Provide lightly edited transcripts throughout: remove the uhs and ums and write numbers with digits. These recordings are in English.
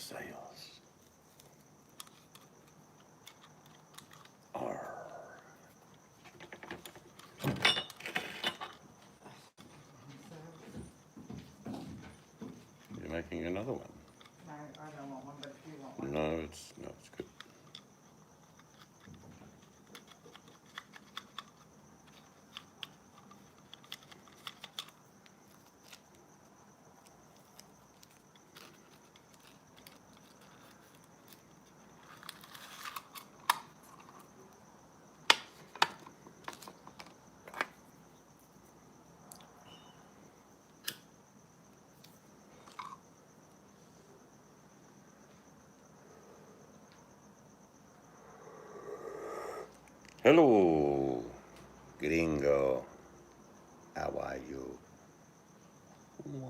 sails. Arr. You're making another one. No, I don't want one, but if you want one. No, it's good. Hello, gringo. How are you? Wah,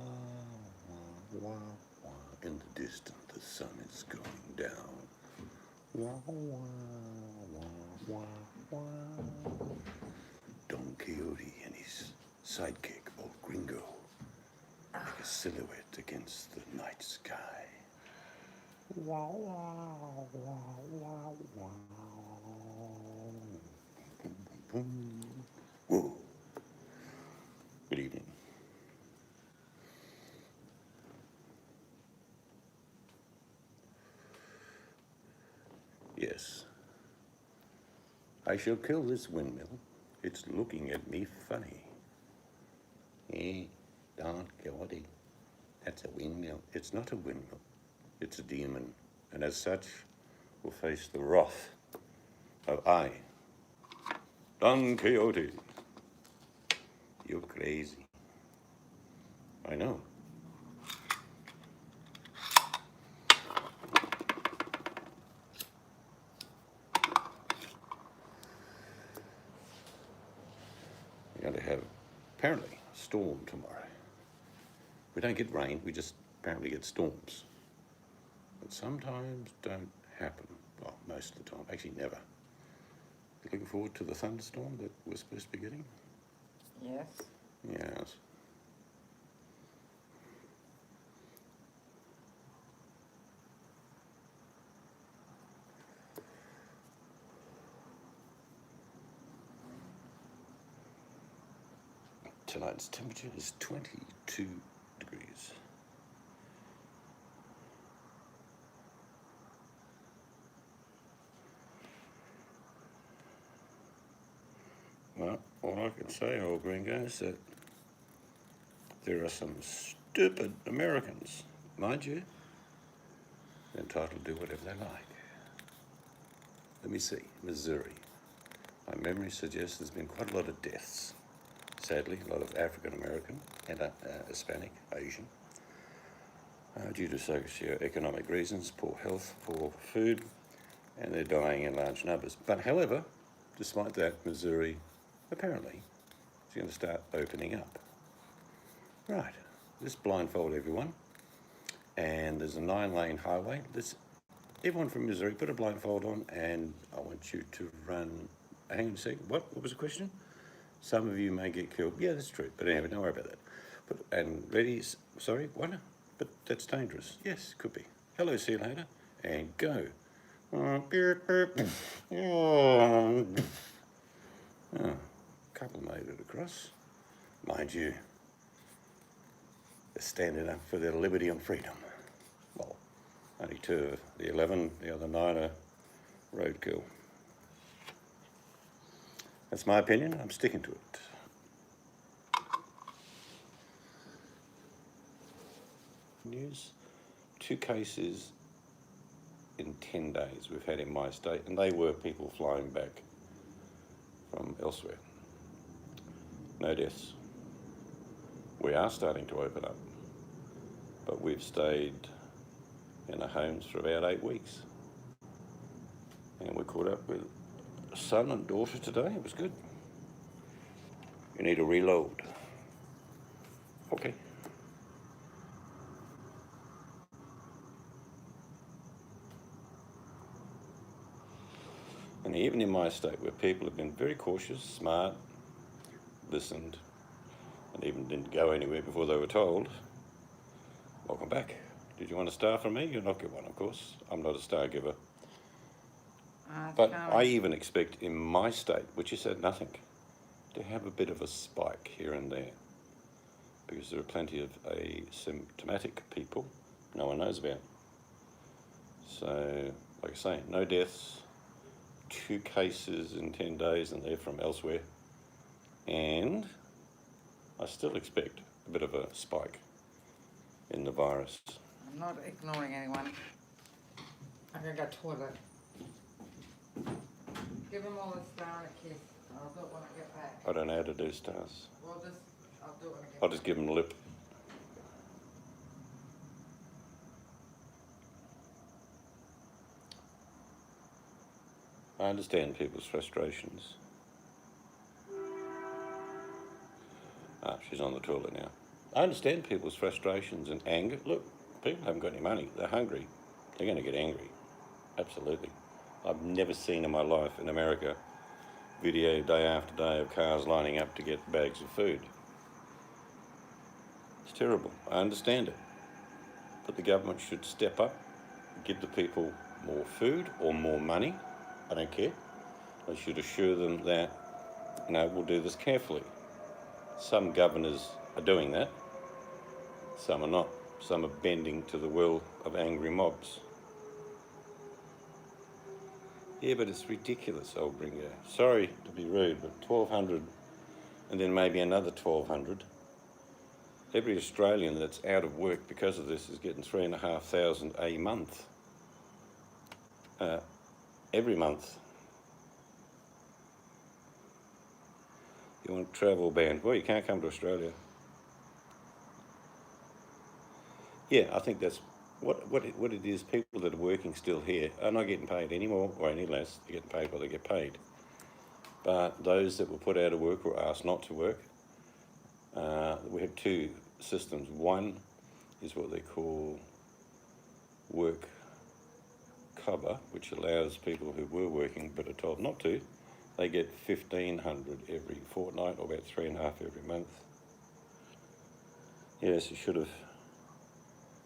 wah, wah, wah. In the distance, the sun is going down. Wah, wah, wah, wah, wah. Don Quixote and his sidekick, old Gringo, like a silhouette against the night sky. Wah, wah, wah, wah, wah. Boom, boom, boom. Whoa. Good evening. Yes. I shall kill this windmill. It's looking at me funny. Eh, Don Quixote. That's a windmill. It's not a windmill. It's a demon. And as such, will face the wrath of I, Don Quixote. You're crazy. I know. We're going to have, apparently, a storm tomorrow. We don't get rain, we just apparently get storms. But sometimes don't happen. Well, most of the time. Actually, never. Looking forward to the thunderstorm that we're supposed to be getting? Yes. Yes. Tonight's temperature is 22 degrees. Well, all I can say, old gringo, is that there are some stupid Americans, mind you, entitled to do whatever they like. Let me see, Missouri. My memory suggests there's been quite a lot of deaths. Sadly, a lot of African American and Hispanic, Asian, due to socio-economic reasons, poor health, poor food, and they're dying in large numbers. But however, despite that, Missouri apparently is going to start opening up. Right, just blindfold everyone, and there's a 9-lane highway. Everyone from Missouri, put a blindfold on, and I want you to run. Hang on a second. What was the question? Some of you may get killed. Yeah, that's true. But anyway, don't worry about that. And ready? Sorry, what? But that's dangerous. Yes, could be. Hello, see you later. And go. Oh, couple made it across. Mind you, they're standing up for their liberty and freedom. Well, only 2 of the 11, the other 9 are roadkill. That's my opinion. I'm sticking to it. News. 2 cases in 10 days we've had in my state, and they were people flying back from elsewhere. No deaths. We are starting to open up, but we've stayed in our homes for about 8 weeks. And we caught up with son and daughter today. It was good. You need to reload. Okay. And even in my state, where people have been very cautious, smart, listened, and even didn't go anywhere before they were told, welcome back. Did you want a star from me? You'll not get one, of course. I'm not a star giver. It's But coming. I even expect in my state, which is at nothing, to have a bit of a spike here and there, because there are plenty of asymptomatic people no one knows about. So, like I say, no deaths, 2 cases in 10 days, and they're from elsewhere. And I still expect a bit of a spike in the virus. I'm not ignoring anyone. I'm gonna go toilet. Give them all a star and a kiss. I'll do it when I get back. I don't know how to do stars. I'll do it when I get I'll just give them lip. I understand people's frustrations. Ah, she's on the toilet now. I understand people's frustrations and anger. Look, people haven't got any money. They're hungry. They're going to get angry. Absolutely. I've never seen in my life in America video day after day of cars lining up to get bags of food. It's terrible. I understand it. But the government should step up, give the people more food or more money. I don't care. They should assure them that, we'll do this carefully. Some governors are doing that. Some are not. Some are bending to the will of angry mobs. Yeah, but it's ridiculous, old Ringo. Sorry to be rude, but 1,200 and then maybe another 1,200. Every Australian that's out of work because of this is getting 3,500 a month. Every month. You want travel ban? Well, you can't come to Australia. Yeah, I think that's what it is. People that are working still here are not getting paid any more or any less. They're getting paid what they get paid. But those that were put out of work or asked not to work, we have 2 systems. One is what they call work cover, which allows people who were working but are told not to, they get 1,500 every fortnight, or about 3.5 every month. Yes, you should have.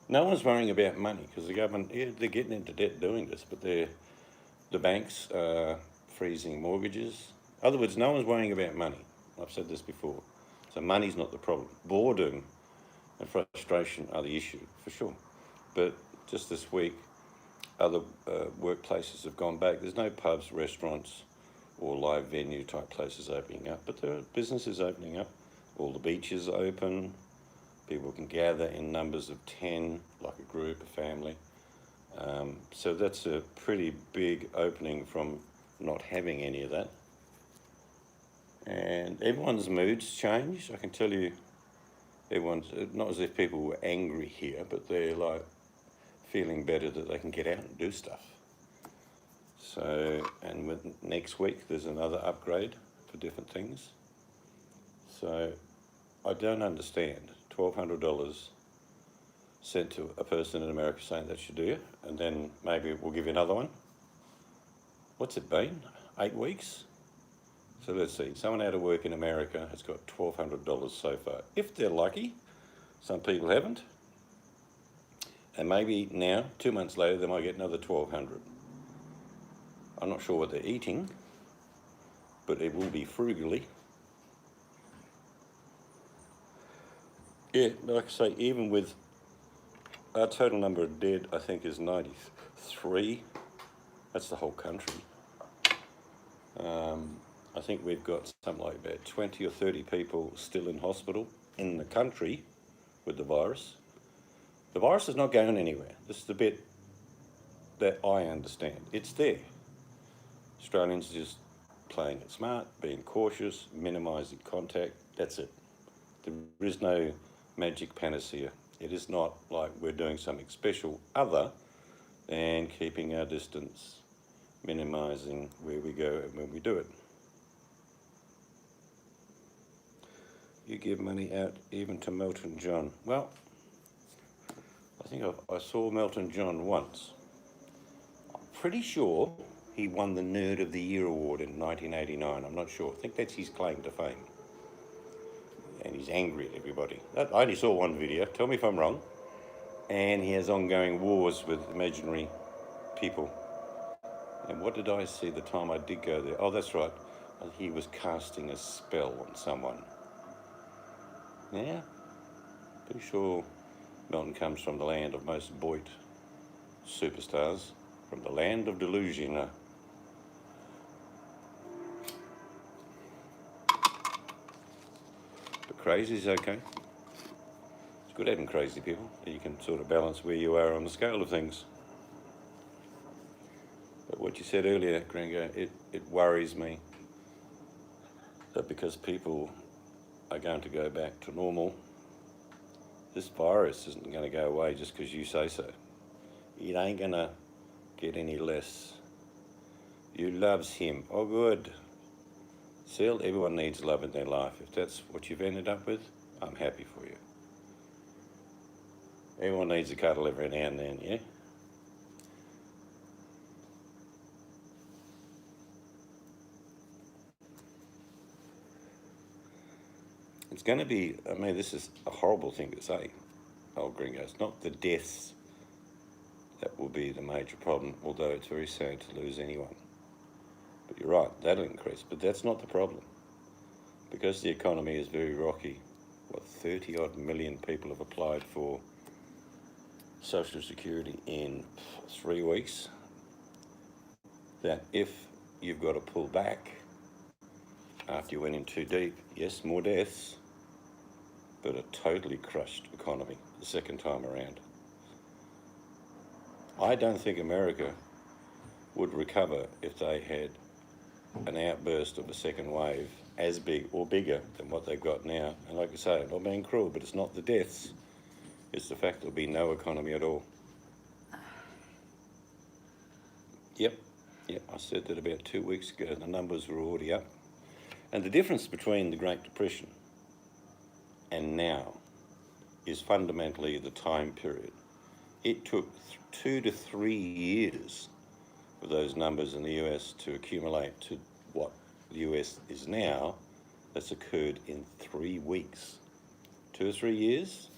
No one's worrying about money because the government, they're getting into debt doing this, but the banks are freezing mortgages. In other words, no one's worrying about money. I've said this before. So money's not the problem. Boredom and frustration are the issue, for sure. But just this week, other workplaces have gone back. There's no pubs, restaurants, or live venue type places opening up, but there are businesses opening up. All the beaches are open. People can gather in numbers of 10, like a group, a family. So that's a pretty big opening from not having any of that. And everyone's moods change. I can tell you, everyone's, not as if people were angry here, but they're like feeling better that they can get out and do stuff. So, and with next week, there's another upgrade for different things. So I don't understand $1,200 sent to a person in America saying that should do you, and then maybe we'll give you another one. What's it been? 8 weeks? So let's see, someone out of work in America has got $1,200 so far. If they're lucky, some people haven't. And maybe now, 2 months later, they might get another $1,200. I'm not sure what they're eating, but it will be frugally. Yeah, like I say, even with our total number of dead, I think is 93. That's the whole country. I think we've got something like about 20 or 30 people still in hospital in the country with the virus. The virus is not going anywhere. This is the bit that I understand. It's there. Australians are just playing it smart, being cautious, minimising contact. That's it. There is no magic panacea. It is not like we're doing something special other than keeping our distance, minimising where we go and when we do it. You give money out even to Melton John. Well, I think I saw Melton John once. I'm pretty sure he won the Nerd of the Year award in 1989. I'm not sure. I think that's his claim to fame. And he's angry at everybody. I only saw one video. Tell me if I'm wrong. and he has ongoing wars with imaginary people. And what did I see the time I did go there? Oh, that's right. He was casting a spell on someone. Yeah, pretty sure Melton comes from the land of most buoyant superstars, from the land of delusion. But crazy's okay. It's good having crazy people. You can sort of balance where you are on the scale of things. But what you said earlier, Gringo, it worries me that because people are going to go back to normal, this virus isn't going to go away just because you say so. It ain't going to get any less. You loves him. Oh, good. Still, everyone needs love in their life. If that's what you've ended up with, I'm happy for you. Everyone needs a cuddle every now and then, yeah? It's going to be, I mean, this is a horrible thing to say, old Gringo. It's not the deaths that will be the major problem, although it's very sad to lose anyone. But you're right, that'll increase, but that's not the problem. Because the economy is very rocky, 30 odd million people have applied for Social Security in 3 weeks, that if you've got to pull back after you went in too deep, yes, more deaths, but a totally crushed economy the second time around. I don't think America would recover if they had an outburst of a second wave as big or bigger than what they've got now. And like I say, I'm not being cruel, but it's not the deaths, it's the fact there'll be no economy at all. Yep, I said that about 2 weeks ago. The numbers were already up. And the difference between the Great Depression and now is fundamentally the time period. It took 2 to 3 years for those numbers in the US to accumulate to what the US is now. That's occurred in 3 weeks. 2 or 3 years,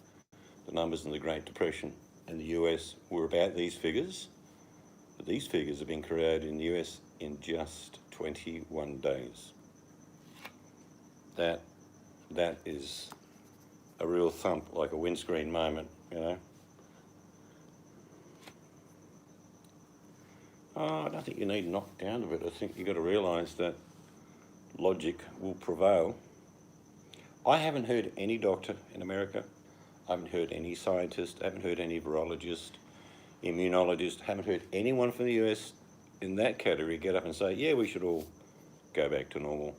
the numbers in the Great Depression in the US were about these figures, but these figures have been created in the US in just 21 days. That is a real thump, like a windscreen moment, you know. I don't think you need knocked down of it. I think you've got to realise that logic will prevail. I haven't heard any doctor in America, I haven't heard any scientist, I haven't heard any virologist, immunologist, haven't heard anyone from the US in that category get up and say, yeah, we should all go back to normal.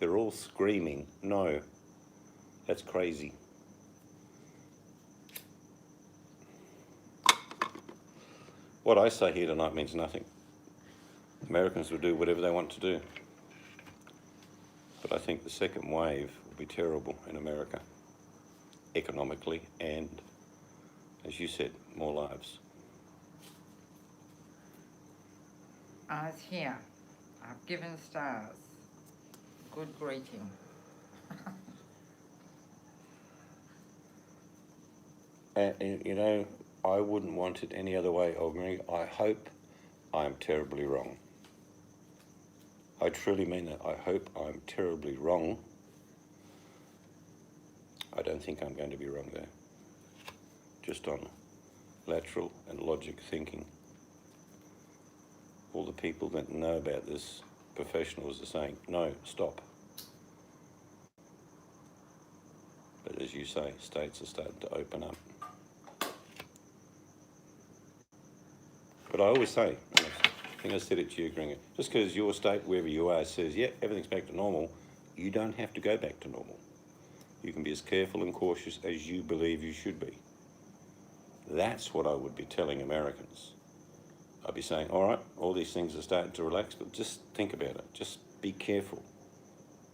They're all screaming, no, that's crazy. What I say here tonight means nothing. Americans will do whatever they want to do. But I think the second wave will be terrible in America, economically and, as you said, more lives. Eyes here. I've given stars. Good greeting. And you know, I wouldn't want it any other way, Ogre. I hope I'm terribly wrong. I truly mean that. I hope I'm terribly wrong. I don't think I'm going to be wrong there. Just on lateral and logic thinking. All the people that know about this, professionals, are saying, no, stop. But as you say, states are starting to open up. But I always say, and I think I said it to you, Gringo, just because your state, wherever you are, says, yeah, everything's back to normal, you don't have to go back to normal. You can be as careful and cautious as you believe you should be. That's what I would be telling Americans. I'd be saying, all right, all these things are starting to relax, but just think about it. Just be careful,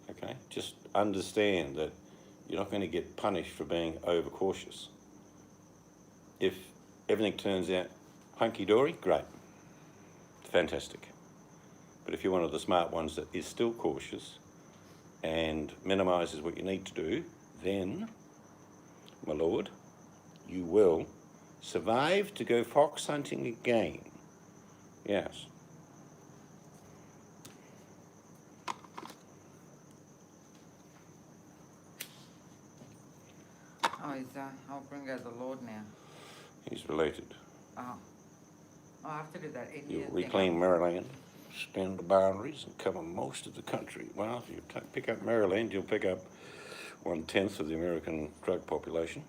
okay? Just understand that you're not going to get punished for being overcautious. If everything turns out hunky-dory, great, fantastic. But if you're one of the smart ones that is still cautious and minimises what you need to do, then, my lord, you will Survived to go fox hunting again. Yes. Oh, he's old Gringo the Lord now. He's related. Oh. I have to do that You'll Indian thing. reclaim Maryland, extend the boundaries, and cover most of the country. Well, if you pick up Maryland, you'll pick up 1/10 of the American drug population.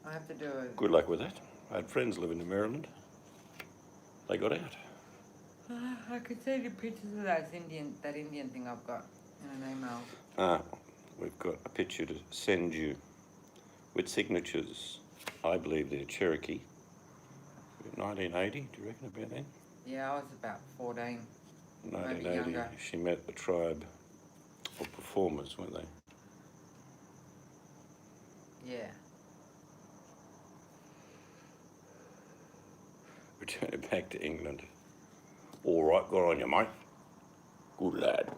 I have to do it. Good luck with that. I had friends living in Maryland. They got out. I could send you pictures of that Indian thing I've got in an email. We've got a picture to send you with signatures. I believe they're Cherokee. 1980, do you reckon about then? Yeah, I was about 14. 1980, younger. she met the tribe of performers, weren't they? Yeah. Returning back to England. All right, good on you, mate. Good lad.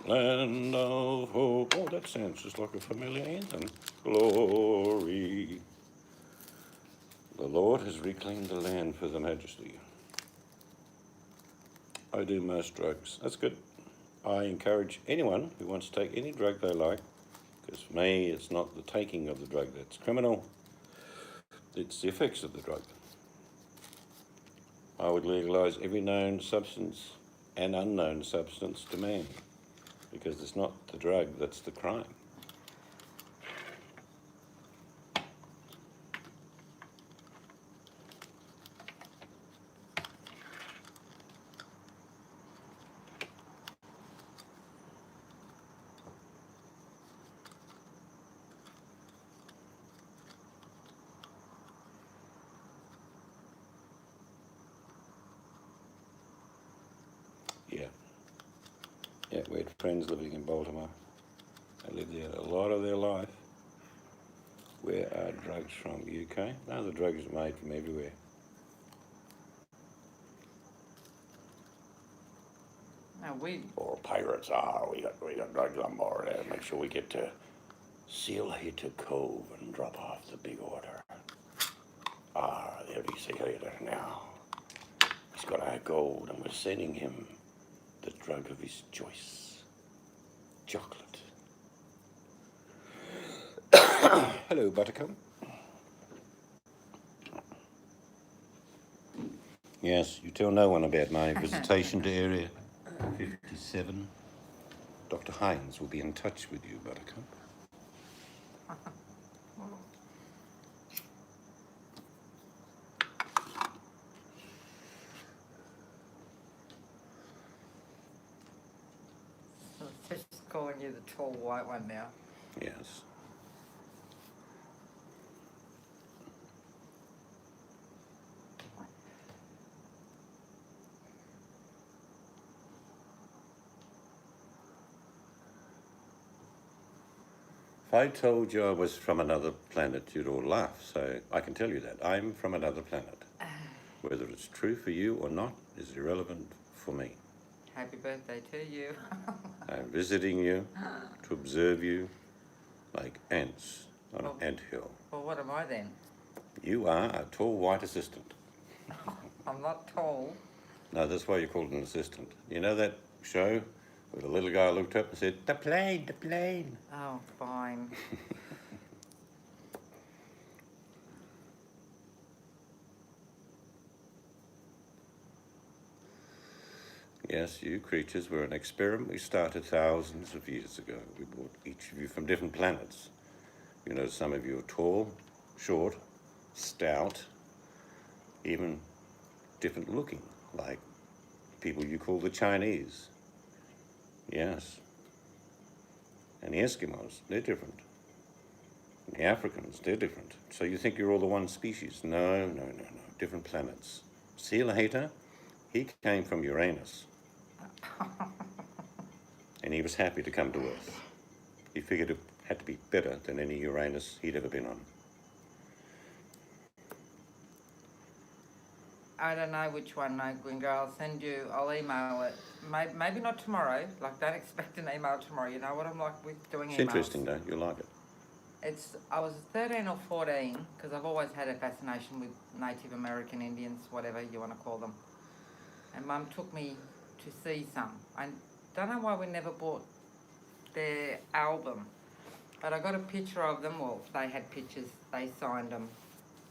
Land of hope. Oh, that sounds just like a familiar anthem. Glory. The Lord has reclaimed the land for the Majesty. I do most drugs. That's good. I encourage anyone who wants to take any drug they like, because for me, it's not the taking of the drug that's criminal, it's the effects of the drug. I would legalise every known substance and unknown substance to man, because it's not the drug that's the crime. Yeah, we had friends living in Baltimore. They lived there a lot of their life. Where are drugs from? UK? No, the drugs are made from everywhere. No, we. Or pirates we got drugs on board there. Make sure we get to Seal Hater Cove and drop off the big order. There he Seal Hater now. He's got our gold and we're sending him the drug of his choice. Chocolate. Hello, Buttercup. Yes, you tell no one about my visitation to Area 57. Dr. Hines will be in touch with you, Buttercup. Just calling you the tall white one now. Yes. If I told you I was from another planet, you'd all laugh. So I can tell you that. I'm from another planet. Whether it's true for you or not is irrelevant for me. Happy birthday to you. I'm visiting you to observe you like ants on an anthill. Well, what am I then? You are a tall white assistant. I'm not tall. No, that's why you're called an assistant. You know that show where the little guy looked up and said, the plane, the plane. Oh, fine. Yes, you creatures were an experiment we started thousands of years ago. We brought each of you from different planets. You know, some of you are tall, short, stout, even different looking, like people you call the Chinese. Yes. And the Eskimos, they're different. And the Africans, they're different. So you think you're all the one species? No. Different planets. Seal Hater, he came from Uranus. And he was happy to come to Earth. He figured it had to be better than any Uranus he'd ever been on. I don't know which one, no, Gringo. I'll email it. Maybe not tomorrow. Like, don't expect an email tomorrow. You know what I'm like with doing emails. It's interesting, though. You'll like it. I was 13 or 14 because I've always had a fascination with Native American Indians, whatever you want to call them. And Mum took me to see some. I don't know why we never bought their album, but I got a picture of them. Well, they had pictures, they signed them,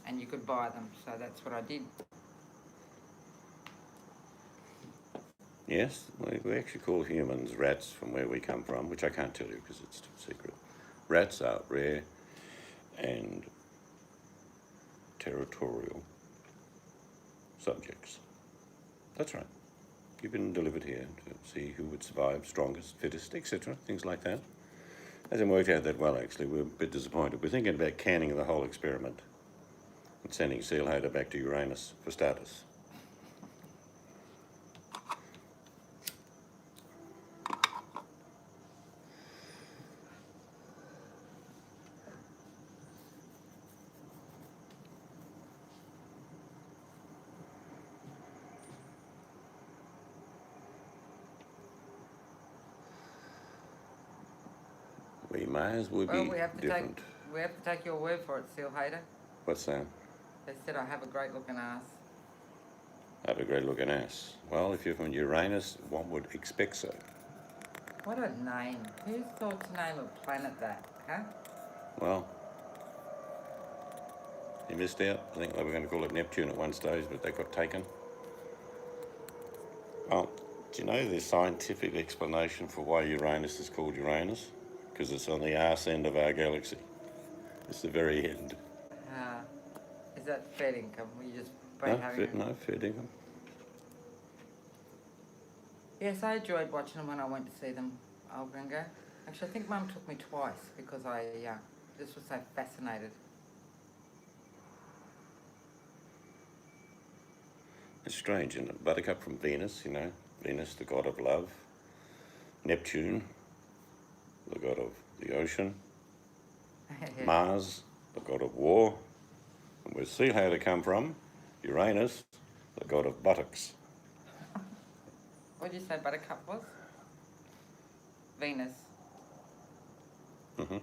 and you could buy them. So that's what I did. Yes, we actually call humans rats from where we come from, which I can't tell you because it's top secret. Rats are rare and territorial subjects. That's right. You've been delivered here to see who would survive, strongest, fittest, etc., things like that. Hasn't worked out that well, actually. We're a bit disappointed. We're thinking about canning the whole experiment and sending Sealhater back to Uranus for starters. We may as well Well, be different. we have to take your word for it, Seal Hater. What's that? They said I have a great looking ass. Have a great looking ass. Well, if you're from Uranus, one would expect so. What a name. Who thought to name a planet that, huh? Well, you missed out. I think they were going to call it Neptune at one stage, but they got taken. Well, do you know the scientific explanation for why Uranus is called Uranus? Because it's on the arse end of our galaxy. It's the very end. Is that fair income? We just No, fair dinkum. Yes, I enjoyed watching them when I went to see them, Algringo. Actually, I think Mum took me twice because I just was so fascinated. It's strange, isn't it? Buttercup from Venus, you know, Venus, the god of love. Neptune, the god of the ocean. Mars, the god of war. And where's Sealhater come from? Uranus, the god of buttocks. What did you say Buttercup was? Venus. Mm-hmm.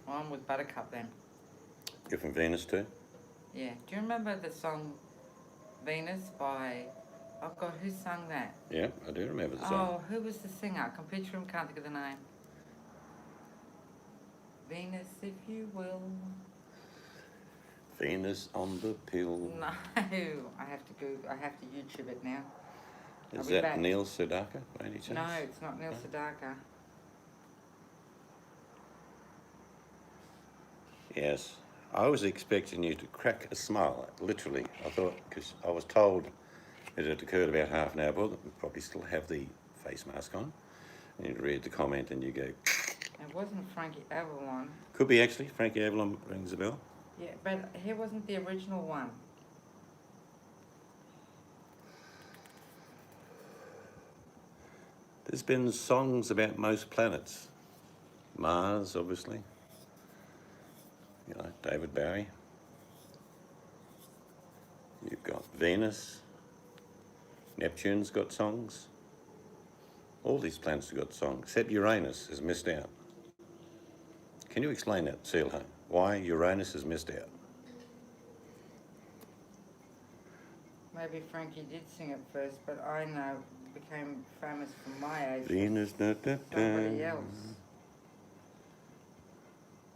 Well, I'm with Buttercup then. You're from Venus too? Yeah. Do you remember the song Venus by... Oh God, who sung that? Yeah, I do remember the song. Oh, who was the singer? I can picture him, can't think of the name. Venus, if you will. Venus on the pill. No, I have to Google. I have to YouTube it now. Is that back. Neil Sedaka by any chance? No, it's not Neil Sedaka. Yes, I was expecting you to crack a smile, literally. I thought, because I was told it had occurred about half an hour ago, that we probably still have the face mask on. And you'd read the comment and you go... It wasn't Frankie Avalon. Could be actually. Frankie Avalon rings a bell. Yeah, but he wasn't the original one. There's been songs about most planets. Mars, obviously. You know, David Bowie. You've got Venus. Neptune's got songs. All these planets have got songs, except Uranus has missed out. Can you explain that, Sealhater? Why Uranus has missed out? Maybe Frankie did sing it first, but I know became famous from my age. Venus, somebody else.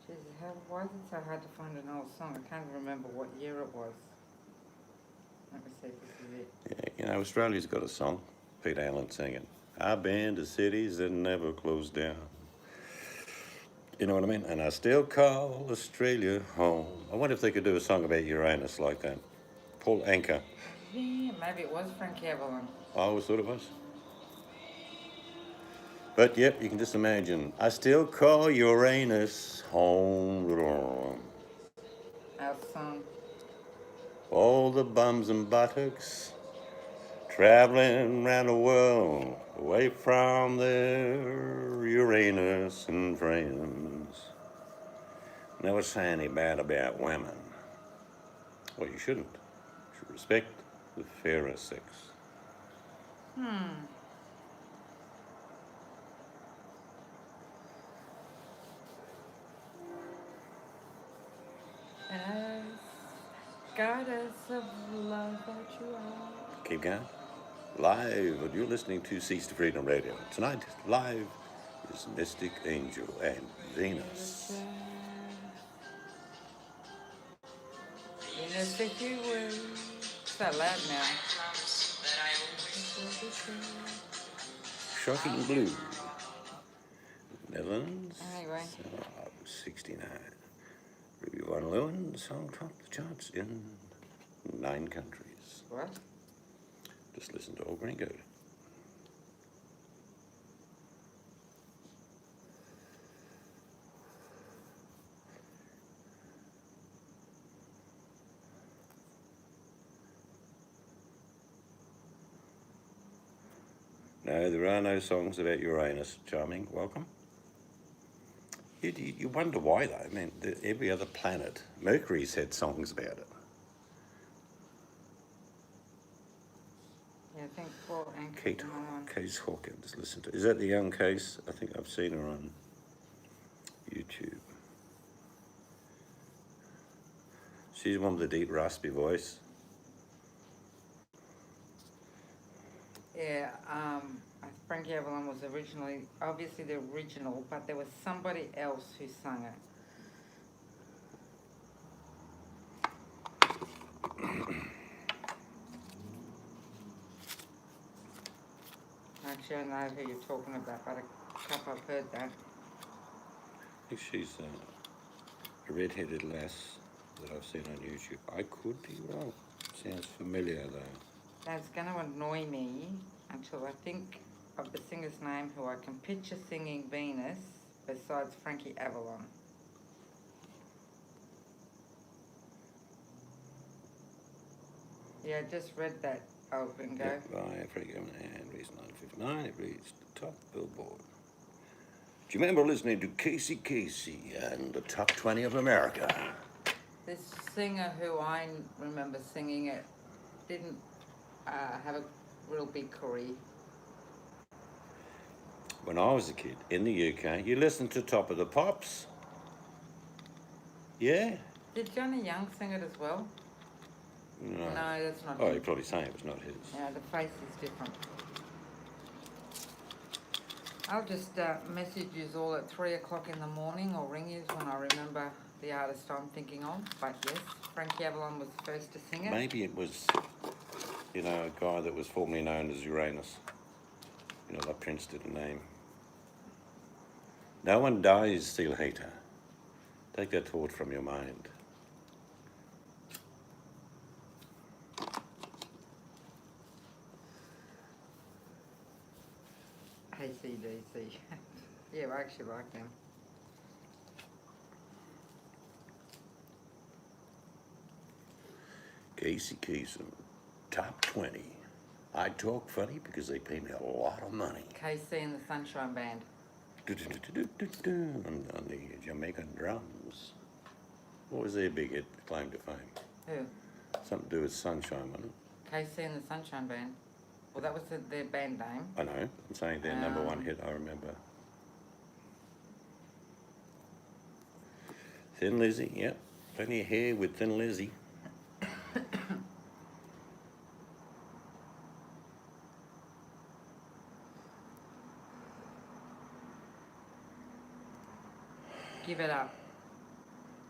Jeez, why is it so hard to find an old song? I can't remember what year it was. Let me see if this is it. Yeah, you know, Australia's got a song. Peter Allen singing. I've been to cities that never closed down. You know what I mean? And I still call Australia home. I wonder if they could do a song about Uranus like that. Paul Anka. Yeah, maybe it was Frankie Avalon. I always thought it was. But yep, you can just imagine. I still call Uranus home. Our song. All the bums and buttocks traveling around the world away from their Uranus and friends. Never say any bad about women. Well, you shouldn't. You should respect the fairer sex. As goddess of love that you are. Keep going. Live, and you're listening to Seas to Freedom Radio. Tonight, live is Mystic Angel and Venus. Venus, if you will. So loud now. Shocking Blue. Netherlands. Anyway. 69. Ruby Von Leeuwen song topped the charts in 9 countries. What? Just listen to Old Gringo. No, there are no songs about Uranus. Charming, welcome. You wonder why, though. I mean, every other planet, Mercury's had songs about it. Yeah, I think Paul and Case Hawkins, listen to. Is that the young Case? I think I've seen her on YouTube. She's the one with the deep, raspy voice. Yeah, Frankie Avalon was originally, obviously the original, but there was somebody else who sang it. Actually, I know who you're talking about, but a couple I've heard that. I think she's a red-headed lass that I've seen on YouTube. I could be wrong. Sounds familiar, though. That's going to annoy me until I think of the singer's name who I can picture singing Venus besides Frankie Avalon. Yeah, I just read that. Oh, Bingo. Yep, by Africa and reached 959. It reached the top Billboard. Do you remember listening to Casey Casey and the Top 20 of America? This singer who I remember singing it didn't have a real big career. When I was a kid in the UK, you listened to Top of the Pops. Yeah? Did Johnny Young sing it as well? No. No, that's not Oh, him. you're probably saying it was not his. Yeah, the face is different. I'll just message you all at 3 o'clock in the morning or ring you when I remember the artist I'm thinking of. But yes, Frankie Avalon was the first to sing it. Maybe it was, you know, a guy that was formerly known as Uranus. You know, like Prince did a name. No one dies, Steel Hater. Take that thought from your mind. ACDC. Yeah, I actually like them. Casey Kasem, Top 20. I talk funny because they pay me a lot of money. KC and the Sunshine Band. On the Jamaican drums. What was their big claim to fame? Who? Something to do with sunshine, wasn't it? KC and the Sunshine Band. Well, that was their band name. I know. I'm saying their number one hit, I remember. Thin Lizzy, yep. Plenty of hair with Thin Lizzy. Give it up.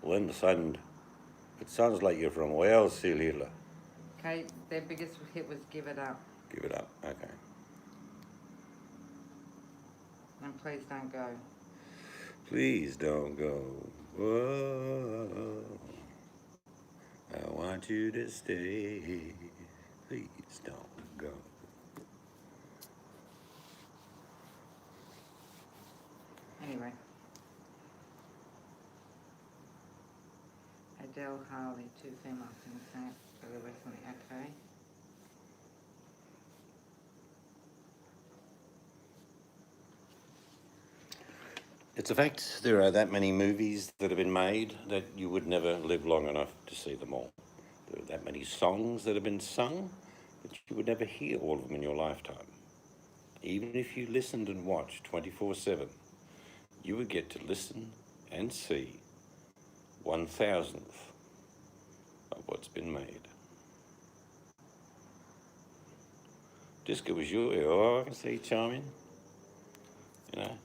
Well, it sounds like you're from Wales, Seal Hitler. Okay, their biggest hit was Give It Up. Give it up, okay. And Please Don't Go. Please don't go. Whoa. I want you to stay. Please don't go. Anyway. Adele Harley, 2 female singers sang it fairly recently. Okay. It's a fact there are that many movies that have been made that you would never live long enough to see them all. There are that many songs that have been sung but you would never hear all of them in your lifetime. Even if you listened and watched 24/7, you would get to listen and see 1,000th of what's been made. Disco was your I can see you chiming. You know,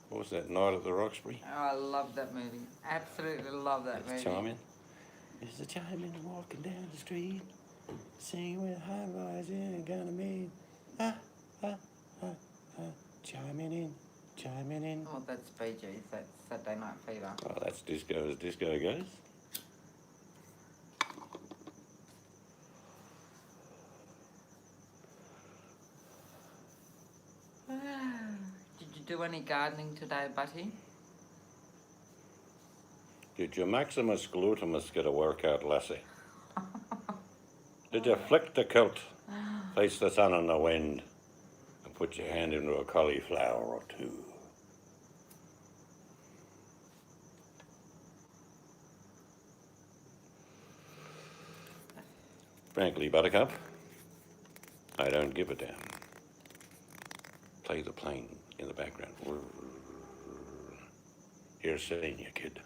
what was that, Night at the Roxbury? Oh, I love that movie. Absolutely love that movie. Chiming. There's a chiming walking down the street, singing with a high voice and gonna meet. Ah, ah, ah, ah. Chiming in, chiming in. Oh, that's Bee Gees. That's Saturday Night Fever. Oh, that's disco as disco goes. Did you do any gardening today, Butty? Did your Maximus glutamus get a workout, lassie? Did you flick the kilt, face the sun and the wind, and put your hand into a cauliflower or two? Frankly, Buttercup, I don't give a damn. Play the plane in the background. You're seeing you, kid.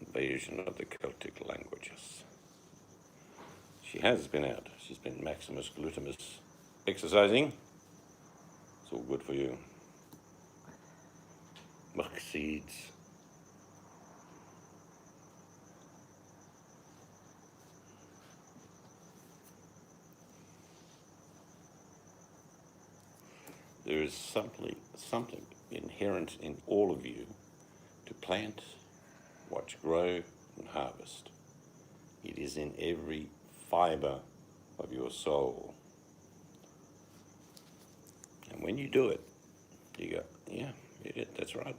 Invasion of the Celtic languages. She has been out. She's been Maximus glutamus exercising. It's all good for you. Muck seeds. There is something inherent in all of you to plant, watch grow, and harvest. It is in every fibre of your soul. And when you do it, you go, yeah, that's right.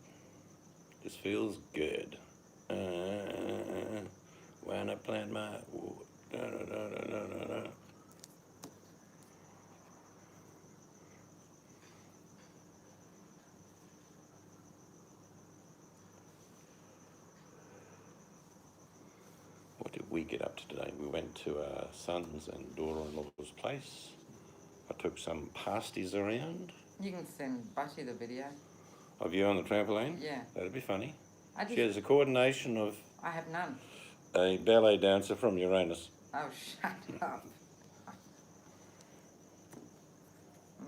This feels good. When I plant my... What did we get up to today? We went to our son's and daughter-in-law's place. I took some pasties around. You can send Butty the video. Of you on the trampoline? Yeah. That'd be funny. I She has a coordination of have none. a ballet dancer from Uranus. Oh, shut up.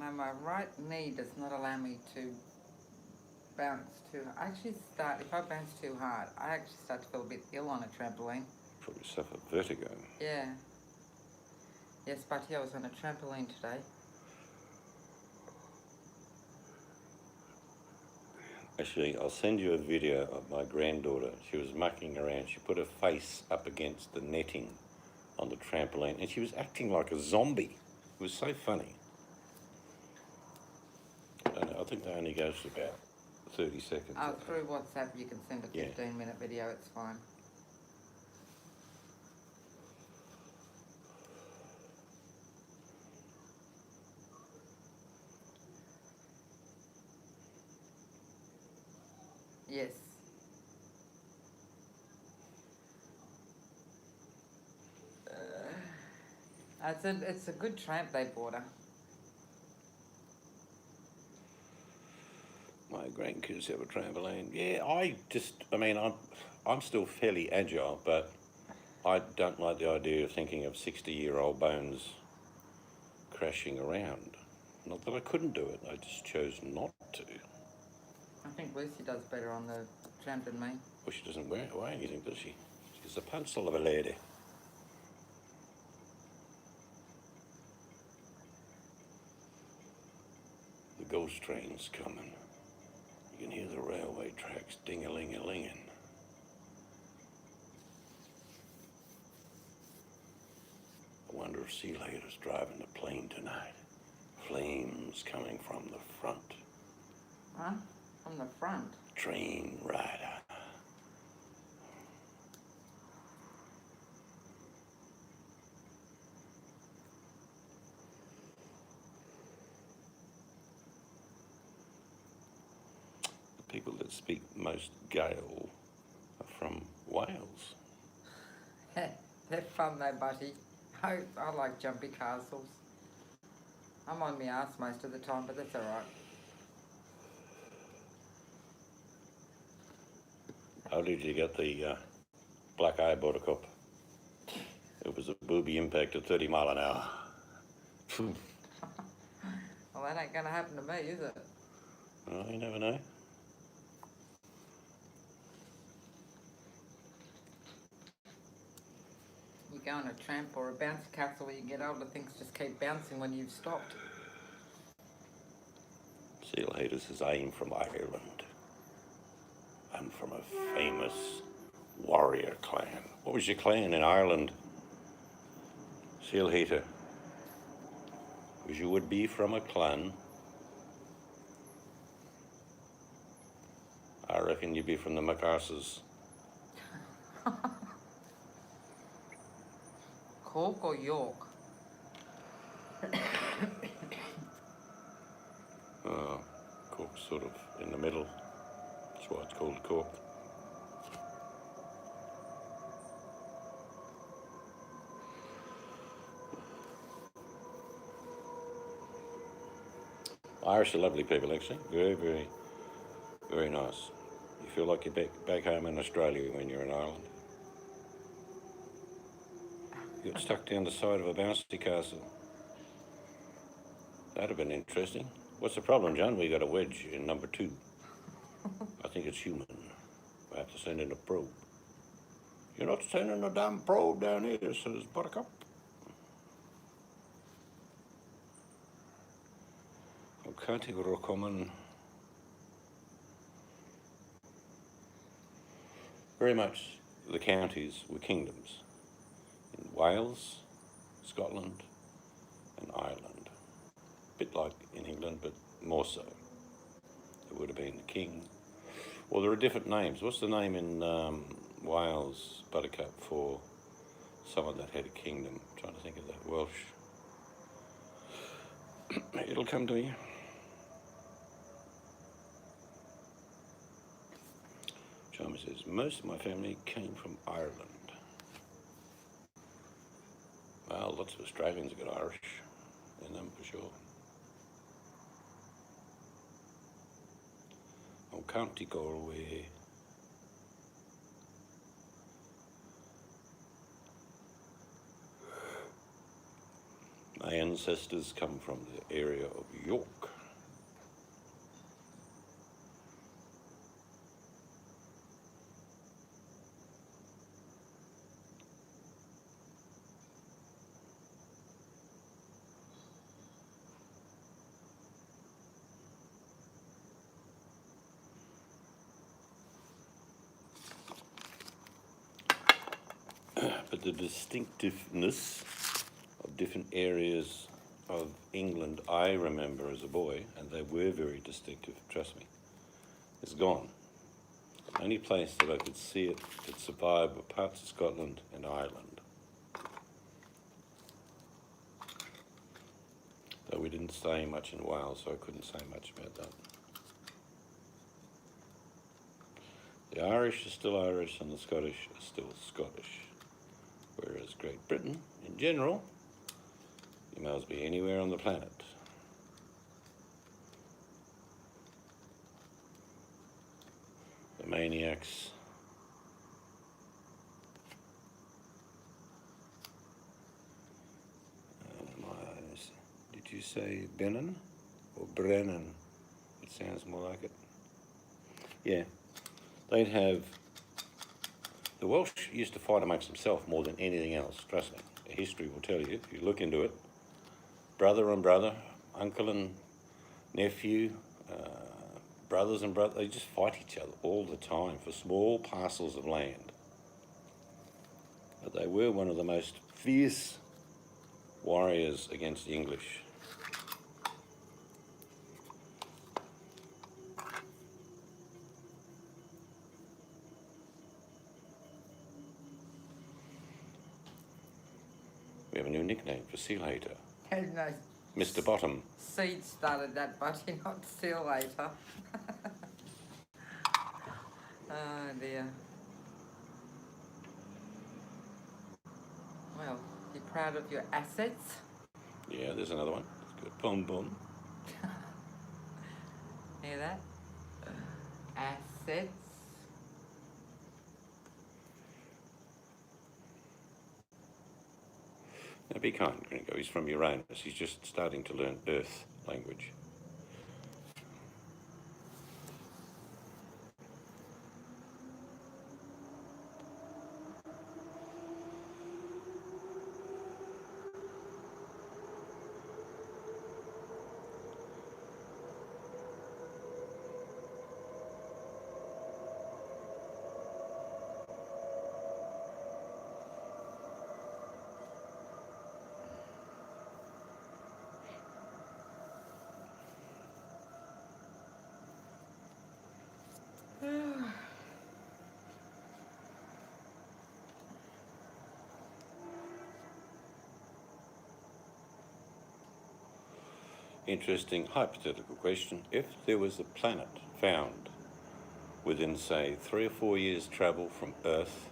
No, my right knee does not allow me to bounce too. If I bounce too hard, I actually start to feel a bit ill on a trampoline. Probably suffer vertigo. Yeah. Yes, Butty, I was on a trampoline today. Actually, I'll send you a video of my granddaughter. She was mucking around. She put her face up against the netting on the trampoline and she was acting like a zombie. It was so funny. I don't know, I think that only goes for about 30 seconds. Oh, through WhatsApp you can send a 15-minute video, it's fine. Yes. It's a good tramp they bought her. My grandkids have a trampoline. Yeah, I'm still fairly agile, but I don't like the idea of thinking of 60-year-old bones crashing around. Not that I couldn't do it, I just chose not to. I think Lucy does better on the tramp than me. Well, she doesn't weigh anything, does she? She's a pencil of a lady. The ghost train's coming. You can hear the railway tracks ding-a-ling-a-linging. I wonder if See Later's driving the plane tonight. Flames coming from the front. Huh? From the front? Train rider. people that speak most Gael are from Wales. They're fun though, Buddy. I like jumpy castles. I'm on my arse most of the time, but that's alright. How did you get the black eye buttercup? It was a booby impact at 30 mile an hour. Phew. Well, that ain't gonna happen to me, is it? Well, you never know. You go on a tramp or a bouncy castle where you get older, things just keep bouncing when you've stopped. Seal Hater says, I'm from Ireland. I'm from a famous warrior clan. What was your clan in Ireland? Seal Hater. Because you would be from a clan. I reckon you'd be from the MacArthurs. Cork or York? Cork's sort of in the middle. That's why it's called Cork. Irish are lovely people, actually. Very, very, very nice. You feel like you're back home in Australia when you're in Ireland. You got stuck down the side of a bouncy castle. That'd have been interesting. What's the problem, John? We got a wedge in number 2. I think it's human. I have to send in a probe. You're not sending a damn probe down here, says Buttercup. County Roscommon. Very much the counties were kingdoms. In Wales, Scotland, and Ireland. A bit like in England, but more so. There would have been the king. Well, there are different names. What's the name in Wales, Buttercup, for someone that had a kingdom? I'm trying to think of that. Welsh. It'll come to me. Chalmers says, most of my family came from Ireland. Well, lots of Australians have got Irish in them for sure. Oh, County Galway. My ancestors come from the area of York. But the distinctiveness of different areas of England I remember as a boy, and they were very distinctive, trust me, is gone. The only place that I could see it that survived were parts of Scotland and Ireland. Though we didn't stay much in Wales, so I couldn't say much about that. The Irish are still Irish and the Scottish are still Scottish. Whereas Great Britain, in general, you may as well be anywhere on the planet. The maniacs. Did you say Brennan or Brennan? It sounds more like it. Yeah, they'd have. The Welsh used to fight amongst themselves more than anything else, trust me. History will tell you, if you look into it. Brother and brother, uncle and nephew, brothers and brothers, they just fight each other all the time for small parcels of land. But they were one of the most fierce warriors against the English. We have a new nickname for Seal Hater. No, Mr. Bottom. Seed started that, Buddy, not Seal Later. Oh dear. Well, be proud of your assets. Yeah, there's another one. It's good. Boom, boom. Hear that? Assets. Now be kind, Gringo. He's from Uranus. He's just starting to learn Earth language. Interesting hypothetical question. If there was a planet found within, say, 3 or 4 years' travel from Earth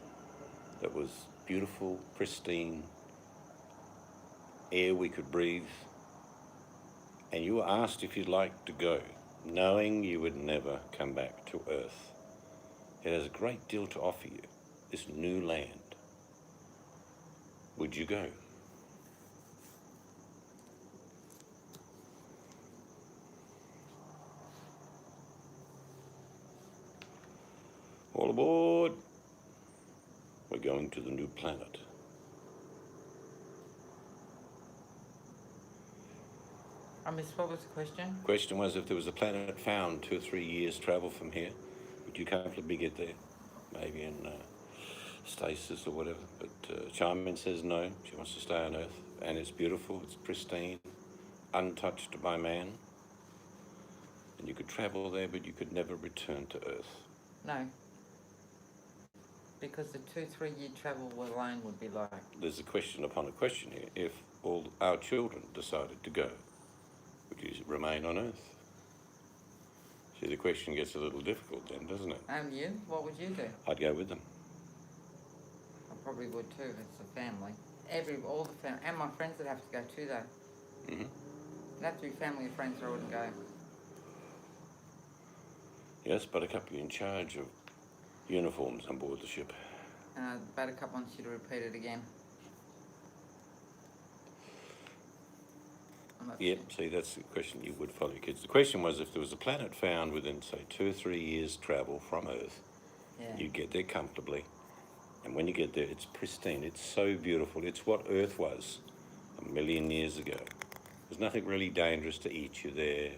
that was beautiful, pristine, air we could breathe, and you were asked if you'd like to go, knowing you would never come back to Earth, it has a great deal to offer you, this new land. Would you go? All aboard! We're going to the new planet. I missed, what was the question? Question was, if there was a planet found 2 or 3 years travel from here, would you comfortably get there? Maybe in stasis or whatever. But Charmin says no, she wants to stay on Earth. And it's beautiful, it's pristine, untouched by man. And you could travel there, but you could never return to Earth. No. Because the 2-3 year travel alone would be like. There's a question upon a question here. If all our children decided to go, would you remain on Earth? See, the question gets a little difficult then, doesn't it? And you? What would you do? I'd go with them. I probably would too if it's a family. All the family, and my friends would have to go too though. Mm-hmm. It'd have to be family and friends or I wouldn't go. Yes, Buttercup, you're in charge of uniforms on board the ship. Buttercup wants you to repeat it again. Yep, see, that's the question you would follow your kids. The question was, if there was a planet found within, say, 2 or 3 years' travel from Earth, Yeah. you'd get there comfortably. And when you get there, it's pristine. It's so beautiful. It's what Earth was 1 million years ago. There's nothing really dangerous to eat you there,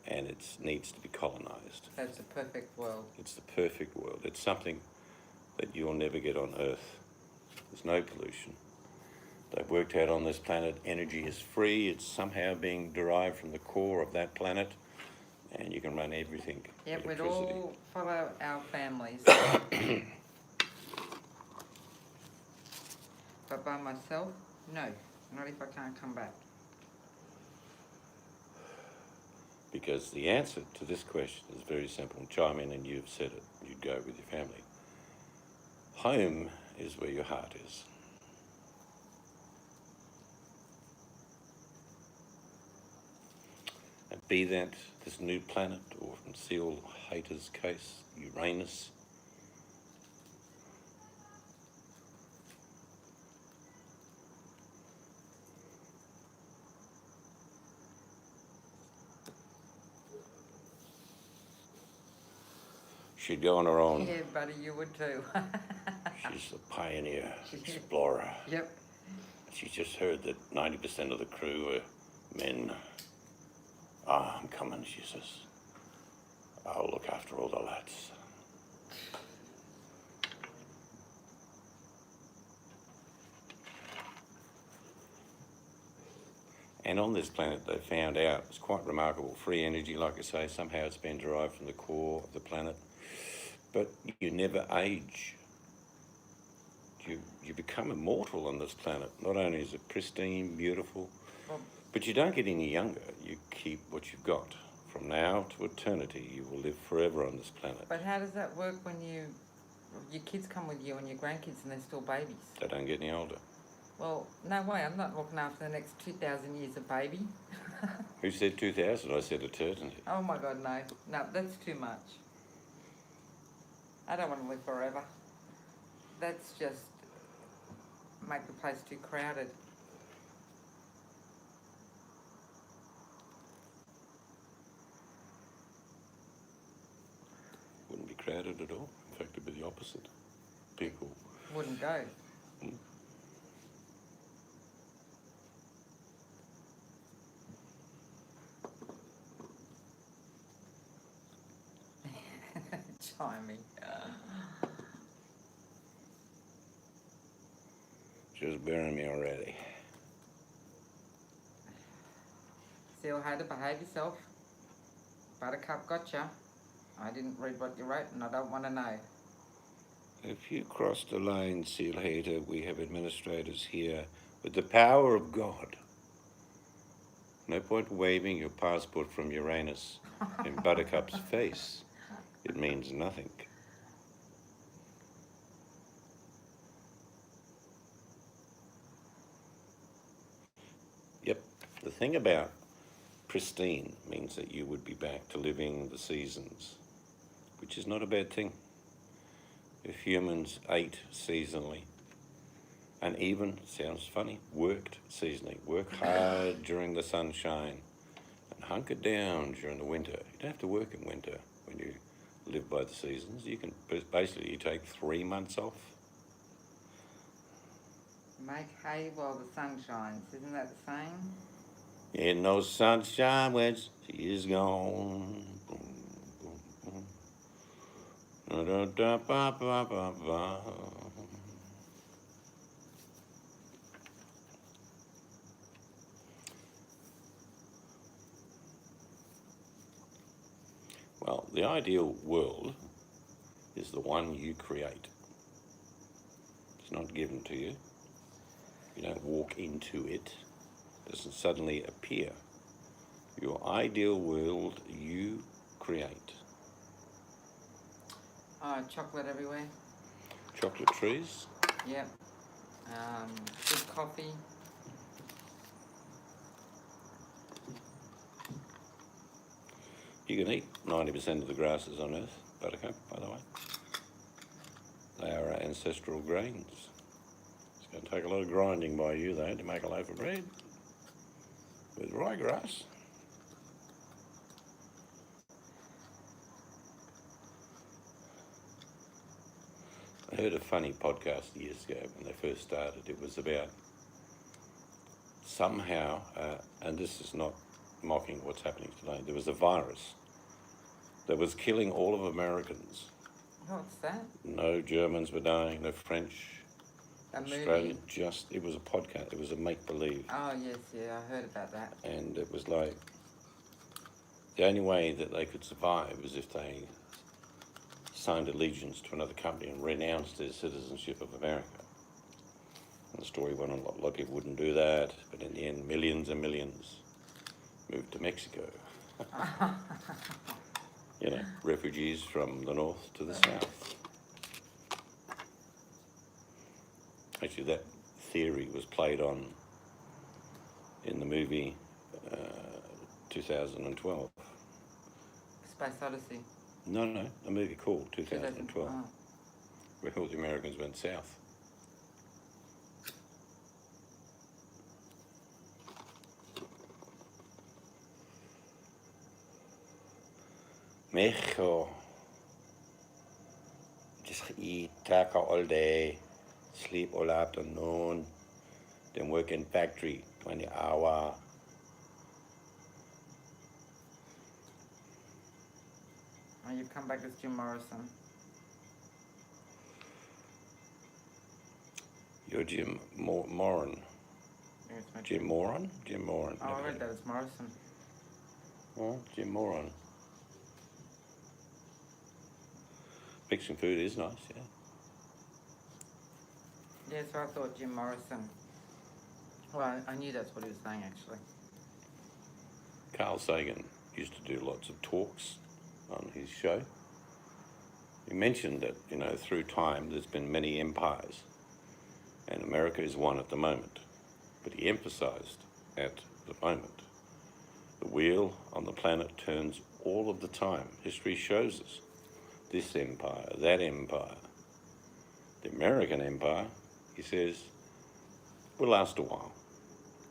and it needs to be colonized. So it's a perfect world. It's the perfect world. It's something that you'll never get on Earth. There's no pollution. They've worked out on this planet, energy is free. It's somehow being derived from the core of that planet, and you can run everything. Yeah, we'd electricity. all follow our families. But by myself, no. Not if I can't come back. Because the answer to this question is very simple. Chime in and you've said it. You'd go with your family. Home is where your heart is. And be that this new planet, or from Seal Hater's case, Uranus. She'd go on her own. Yeah, buddy, you would too. She's a pioneer, explorer. Yep. She's just heard that 90% of the crew are men. I'm coming, she says. I'll look after all the lads. And on this planet, they found out, it's quite remarkable, free energy, like I say, somehow it's been derived from the core of the planet. But you never age. You become immortal on this planet. Not only is it pristine, beautiful, Well, but you don't get any younger. You keep what you've got From now to eternity, you will live forever on this planet. But how does that work when your kids come with you and your grandkids and they're still babies? They don't get any older. Well, no way. I'm not looking after the next 2,000 years of baby. Who said 2000? I said eternity. Oh my God, no. No, that's too much. I don't want to live forever. That's just make the place too crowded. Wouldn't be crowded at all. In fact, it'd be the opposite. People. Wouldn't go. Chiming. Just bury me already. Seal, how to behave yourself. Buttercup gotcha. I didn't read what you wrote and I don't want to know. If you cross the line, Seal Hater, we have administrators here with the power of God. No point waving your passport from Uranus in Buttercup's face. It means nothing. Yep, the thing about pristine means that you would be back to living the seasons, which is not a bad thing. If humans ate seasonally and even, sounds funny, worked seasonally, work hard during the sunshine and hunker down during the winter. You don't have to work in winter when you live by the seasons. You can basically take 3 months off. Make hay while the sun shines. Isn't that the saying? In no sunshine when she is gone. Well, the ideal world is the one you create. It's not given to you. You don't walk into it. It doesn't suddenly appear. Your ideal world you create. Oh, chocolate everywhere. Chocolate trees. Yep. Good coffee. You can eat 90% of the grasses on Earth, Buttercup, by the way. They are our ancestral grains. It's going to take a lot of grinding by you, though, to make a loaf of bread with ryegrass. I heard a funny podcast years ago when they first started. It was about somehow, and this is not mocking what's happening today, there was a virus that was killing all of Americans. What's that? No Germans were dying, no French, A Australian, movie. it was a podcast, it was a make-believe. Oh, yes, yeah, I heard about that. And it was like, the only way that they could survive was if they signed allegiance to another company and renounced their citizenship of America. And the story went on, a lot of people wouldn't do that, but in the end, millions and millions moved to Mexico. You know, refugees from the north to the south. Actually, that theory was played on in the movie 2012. Space Odyssey. No, a movie called 2012, Oh. where all the Americans went south. Mexico. Just eat taco all day, sleep all afternoon, then work in factory 20 hours. Oh, you've come back as Jim Morrison. You're Jim Moran. Yes, mate. Jim Moran? Jim Moran. Oh, I read that as Morrison. Well, Jim Moran. Mexican food is nice, yeah. Yeah, so I thought Jim Morrison. Well, I knew that's what he was saying, actually. Carl Sagan. used to do lots of talks on his show. He mentioned that, through time there's been many empires, and America is one at the moment. But he emphasised at the moment, the wheel on the planet turns all of the time. History shows us this empire, that empire. The American empire, he says, will last a while,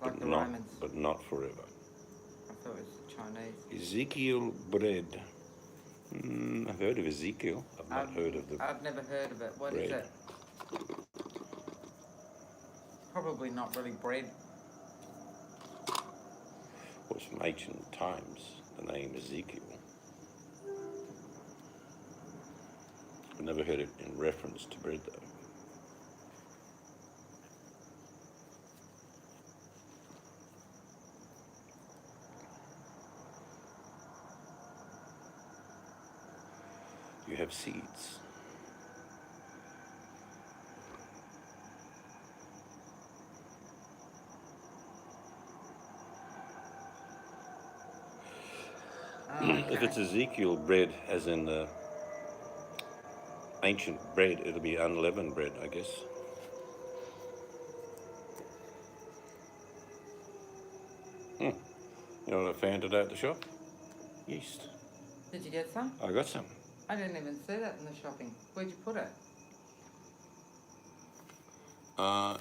Like the Romans. but not forever. I thought it was the Chinese. Ezekiel bread. I've heard of Ezekiel. I've not heard of the I've never heard of it. What is bread. it? Probably not really bread. Was from ancient times, the name Ezekiel. I've never heard it in reference to bread though. You have seeds. If it's Ezekiel bread, as in the ancient bread, it'll be unleavened bread, I guess. You know what I found today at the shop? Yeast. Did you get some? I got some. I didn't even see that in the shopping. Where'd you put it?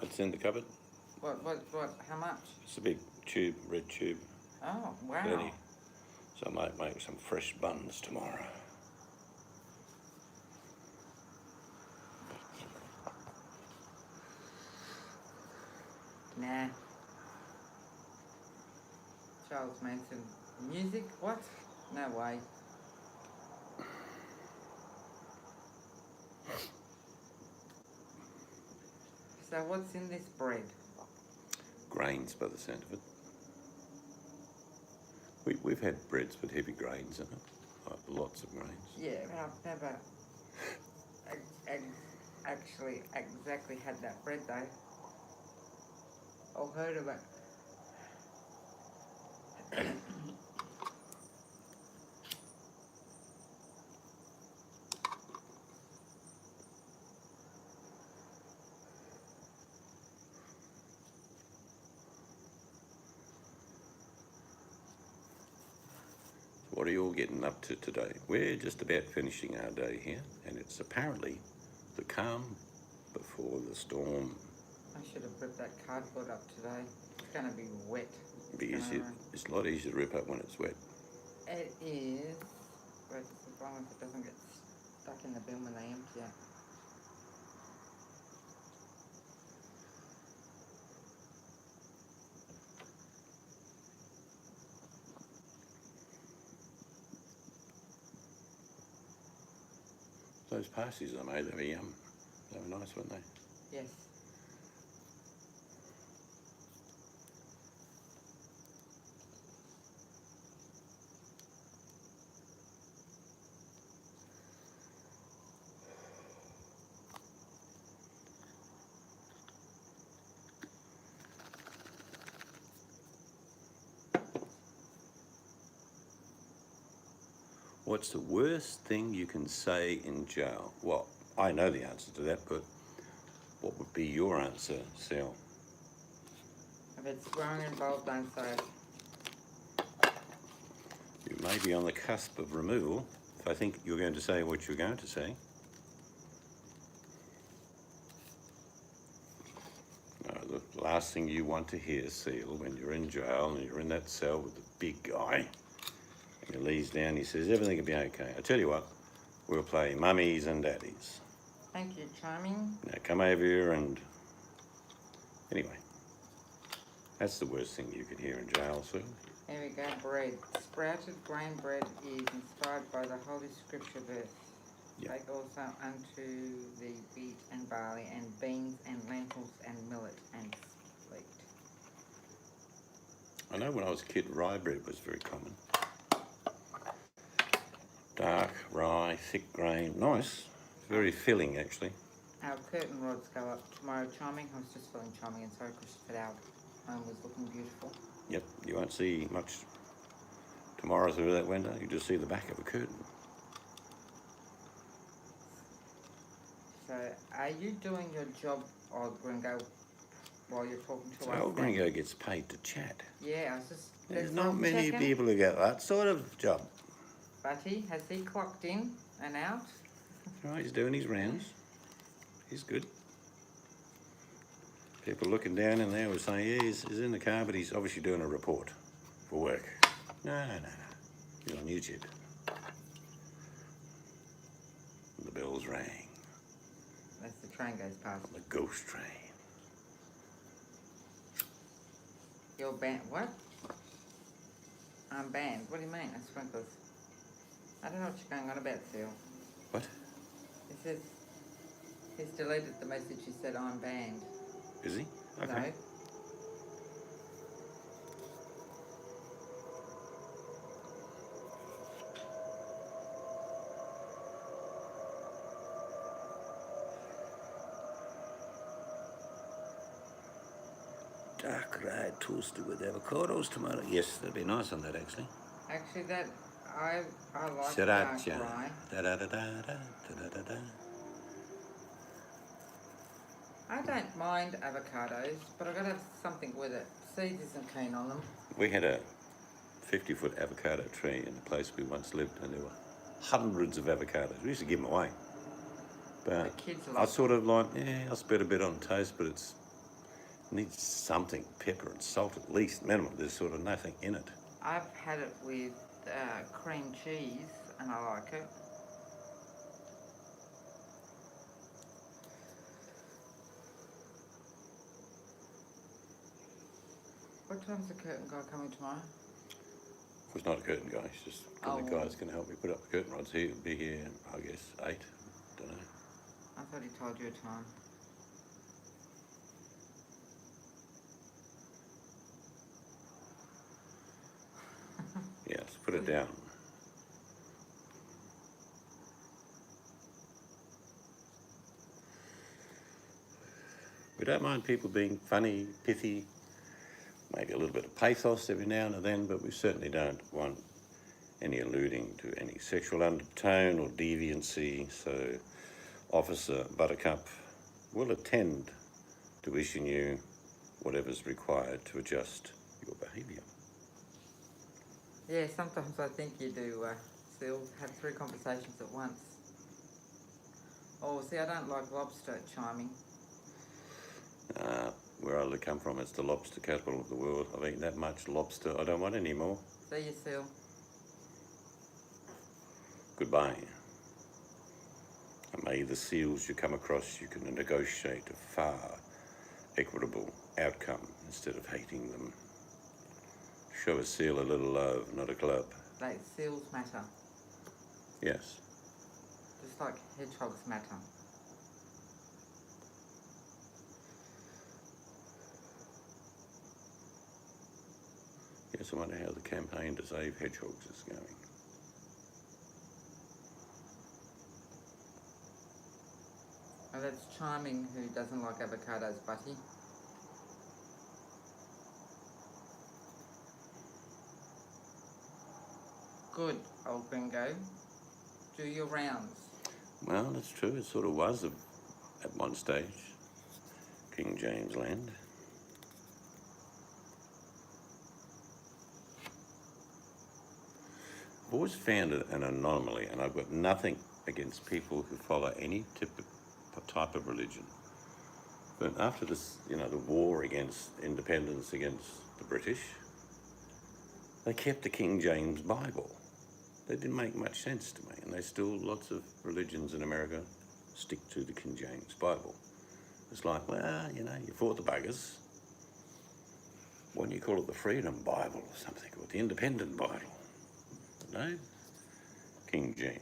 It's in the cupboard. What, how much? It's a big tube, red tube. Oh, wow. 30. So I might make some fresh buns tomorrow. Nah. Charles Manson. Music? What? No way. So what's in this bread? Grains by the sound of it. We've had breads with heavy grains in it, like lots of grains. Yeah, but I've never actually exactly had that bread though. Or heard of it. What are you all getting up to today? We're just about finishing our day here, and it's apparently the calm before the storm. I should have ripped that cardboard up today. It's going to be wet. It's a lot easier to rip up when it's wet. It is, but as long as it doesn't get stuck in the bin when they empty it. Those pasties I made, they were yum. They were nice, weren't they? Yes. What's the worst thing you can say in jail? Well, I know the answer to that, but what would be your answer, Sal? If it's swearing involved, don't say it. You may be on the cusp of removal if I think you're going to say what you're going to say. No, the last thing you want to hear, Seal, when you're in jail and you're in that cell with the big guy, and he leads down, he says, everything will be okay. I tell you what, we'll play mummies and daddies. Thank you, Charming. Now come over here and... Anyway, that's the worst thing you could hear in jail, Sue. Here we go, bread. Sprouted grain bread is inspired by the Holy Scripture verse. Yep. Take also unto the wheat and barley and beans and lentils and millet and split. I know when I was a kid, rye bread was very common. Dark, rye, thick grain, nice. Very filling, actually. Our curtain rods go up tomorrow, Charming. I was just feeling charming and sorry because it out. Home was looking beautiful. Yep, you won't see much Tomorrow through that window, you just see the back of a curtain. So, are you doing your job, old Gringo, while you're talking to So us? old Gringo gets paid to chat. Yeah, I was just... There's that's not what I'm many checking. people who get that sort of job. Buddy, has he clocked in and out? Right, he's doing his rounds. He's good. People looking down in there will say, yeah, he's in the car, but he's obviously doing a report for work. No. He's on YouTube. The bells rang. That's the train goes past. The ghost train. You're banned. What? I'm banned. What do you mean? That's sprinklers. I don't know what you're going on about, Phil. What? It says he's deleted the message. He said I'm banned. Is he? Okay. No. Dark rye toasted with avocados, tomato. Yes, that'd be nice on that actually. Actually, that I like Sriracha. dark rye. Da-da-da-da-da, I don't mind avocados, but I've got to have something with it. Seeds isn't keen on them. We had a 50-foot avocado tree in the place we once lived, and there were hundreds of avocados. We used to give them away. But The kids I love sort of like, I'll spread a bit on toast, but it needs something, pepper and salt at least, minimum. There's sort of nothing in it. I've had it with cream cheese, and I like it. What time's the curtain guy coming tomorrow? It's not a curtain guy, it's just the guy's going to help me put up the curtain rods. He'll be here, I guess, 8, don't know. I thought he told you a time. Yeah, let's put it down. We don't mind people being funny, pithy, maybe a little bit of pathos every now and then, but we certainly don't want any alluding to any sexual undertone or deviancy. So Officer Buttercup will attend to issue you whatever's required to adjust your behaviour. Yeah, sometimes I think you do, Sil, have 3 conversations at once. Oh, see, I don't like lobster chiming. Where I come from, it's the lobster capital of the world. I've eaten that much lobster, I don't want any more. See you, Sil. Goodbye. And may the seals you come across, you can negotiate a far equitable outcome instead of hating them. Show a seal a little love, not a club. Like seals matter, Yes. just like hedgehogs matter. Yes, I wonder how the campaign to save hedgehogs is going. Oh, that's charming who doesn't like avocados, Buddy. Good, old Gringo. Do your rounds. Well, that's true. It sort of was at one stage. King James land. I've always found it an anomaly, and I've got nothing against people who follow any type of religion. But after this, the war against independence against the British, they kept the King James Bible. That didn't make much sense to me, and there's still lots of religions in America stick to the King James Bible. It's like, well, you fought the buggers. Why don't you call it the Freedom Bible or something, or the Independent Bible? No, King James.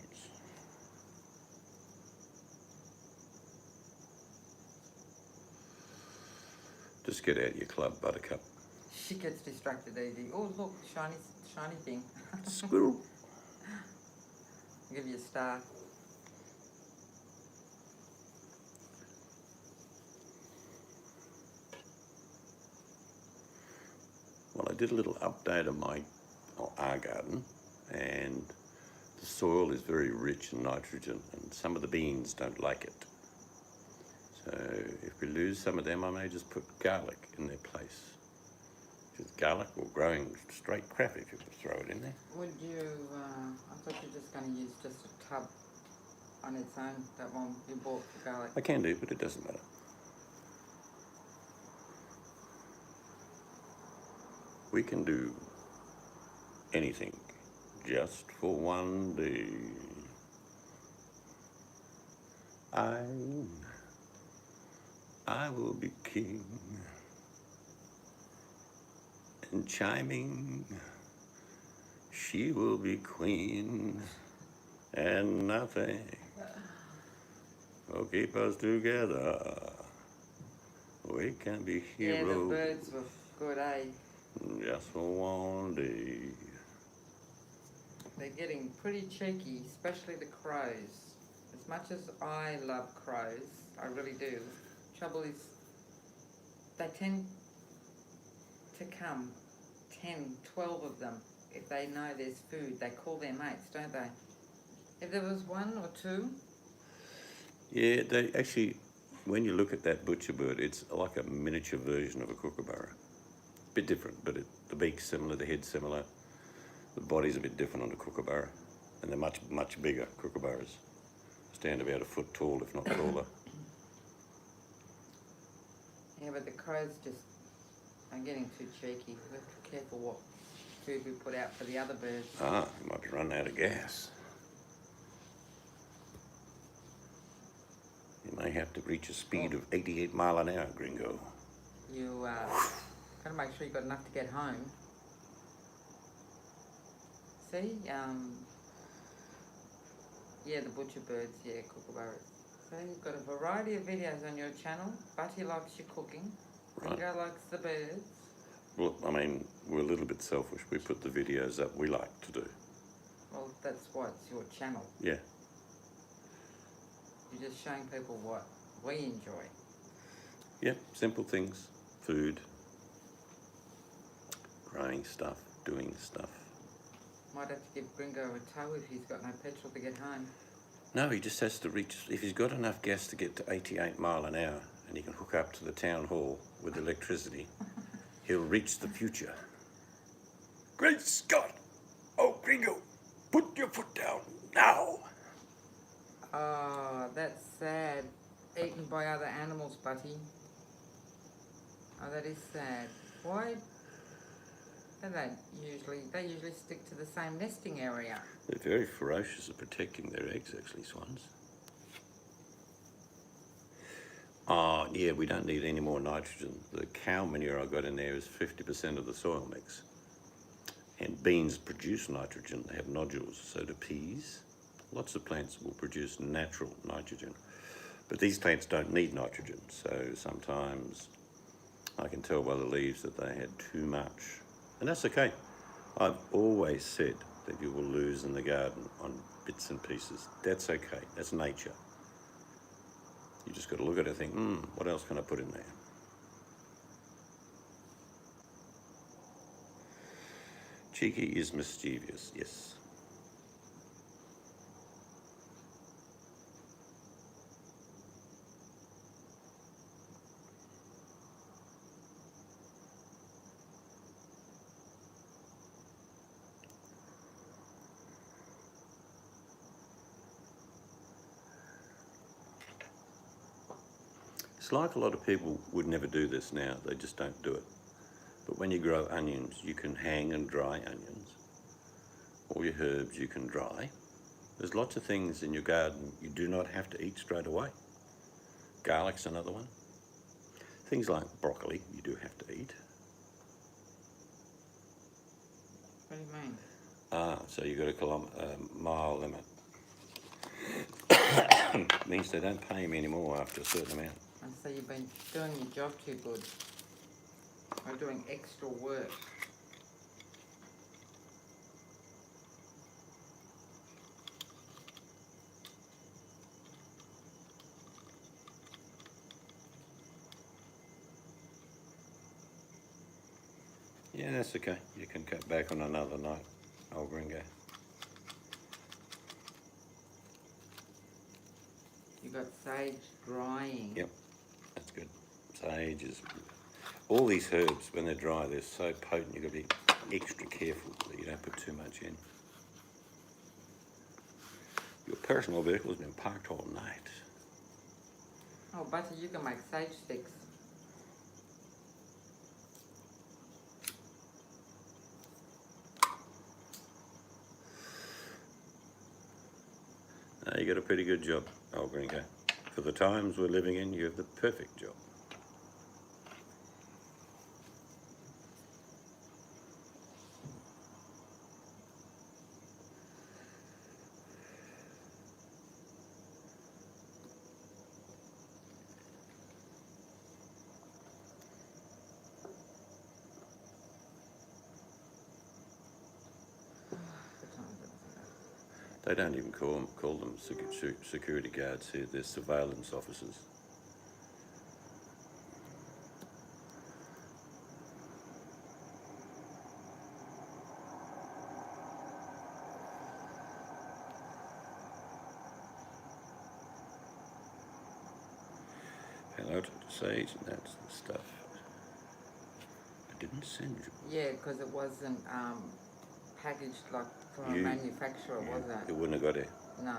Just get out your club, Buttercup. She gets distracted easy. Oh, look, shiny thing. Squirrel. I'll give you a star. Well, I did a little update of my or our garden, and the soil is very rich in nitrogen, and some of the beans don't like it. So if we lose some of them, I may just put garlic in their place. Because garlic will growing straight crap if you throw it in there. Would you, I thought you were just going to use just a tub on its own, that one you bought for garlic. I can do, but it doesn't matter. We can do anything just for one day. I will be king, and chiming, she will be queen, and nothing will keep us together. We can be Yeah, the heroes birds were good, eh? just for one day. They're getting pretty cheeky, especially the crows. As much as I love crows, I really do. Trouble is, they tend to come, 10, 12 of them. If they know there's food, they call their mates, don't they? If there was one or two, Yeah, they actually, when you look at that butcher bird, it's like a miniature version of a kookaburra. Bit different, but the beak's similar, the head's similar. The body's a bit different on the kookaburra, and they're much, much bigger kookaburras. Stand about a foot tall, if not taller. yeah, but the crows just are getting too cheeky. We have to be careful what food we put out for the other birds. Ah, you might be running out of gas. You may have to reach a speed of 88 mile an hour, gringo. You gotta make sure you've got enough to get home. See, yeah, the butcher birds, yeah, kookaburras. So you've got a variety of videos on your channel. Butty likes your cooking. Right. Ringo likes the birds. Well, I mean, we're a little bit selfish. We put the videos up we like to do. Well, that's why it's your channel. Yeah. You're just showing people what we enjoy. Yeah, simple things. Food. Growing stuff. Doing stuff. Might have to give Gringo a tow if he's got no petrol to get home. No, he just has to reach, if he's got enough gas to get to 88 mile an hour and he can hook up to the town hall with electricity, he'll reach the future. Great Scott! Oh, Gringo, put your foot down now! Oh, that's sad. Eaten by other animals, Butty. Oh, that is sad. Why? They usually stick to the same nesting area. They're very ferocious at protecting their eggs, actually, swans. Yeah, we don't need any more nitrogen. The cow manure I got in there is 50% of the soil mix. And beans produce nitrogen. They have nodules, so do peas. Lots of plants will produce natural nitrogen. But these plants don't need nitrogen, so sometimes I can tell by the leaves that they had too much. And that's okay. I've always said that you will lose in the garden on bits and pieces. That's okay. That's nature. You just got to look at it and think, what else can I put in there? Cheeky is mischievous, yes. It's like a lot of people would never do this now. They just don't do it. But when you grow onions, you can hang and dry onions. All your herbs you can dry. There's lots of things in your garden you do not have to eat straight away. Garlic's another one. Things like broccoli you do have to eat. What do you mean? So you've got a mile limit. Means they don't pay me anymore after a certain amount. And so you've been doing your job too good. Or doing extra work. Yeah, that's okay. You You can cut back on another night, old gringo. You got sage drying. Yep, that's good. Sage is... All these herbs, when they're dry, they're so potent, you've got to be extra careful that you don't put too much in. Your personal vehicle's been parked all night. Oh, Butter, you can make sage sticks. You got a pretty good job, old gringo. For the times we're living in, you have the perfect job. They don't even call them security guards here, they're surveillance officers. Hello to the sage, and that's the stuff. I didn't send you. Yeah, because it wasn't packaged like from a manufacturer, was it? It wouldn't have got it. No.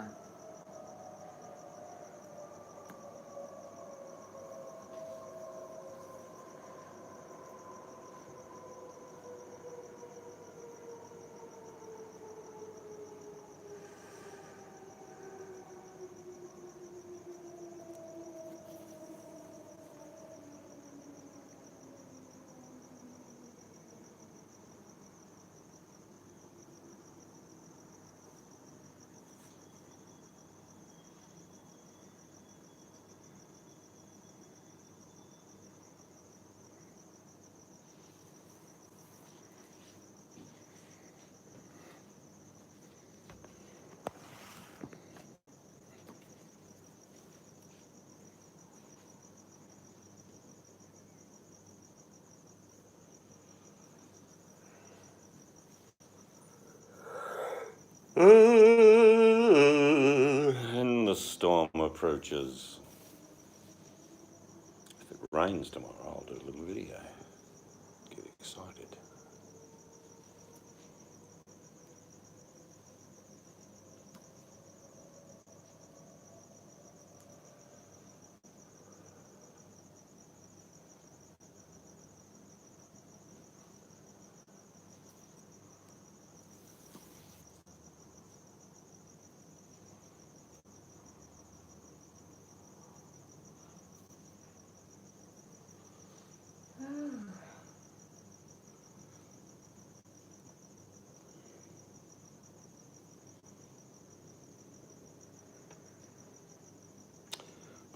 And the storm approaches. If it rains tomorrow, I'll do a little video. Get excited.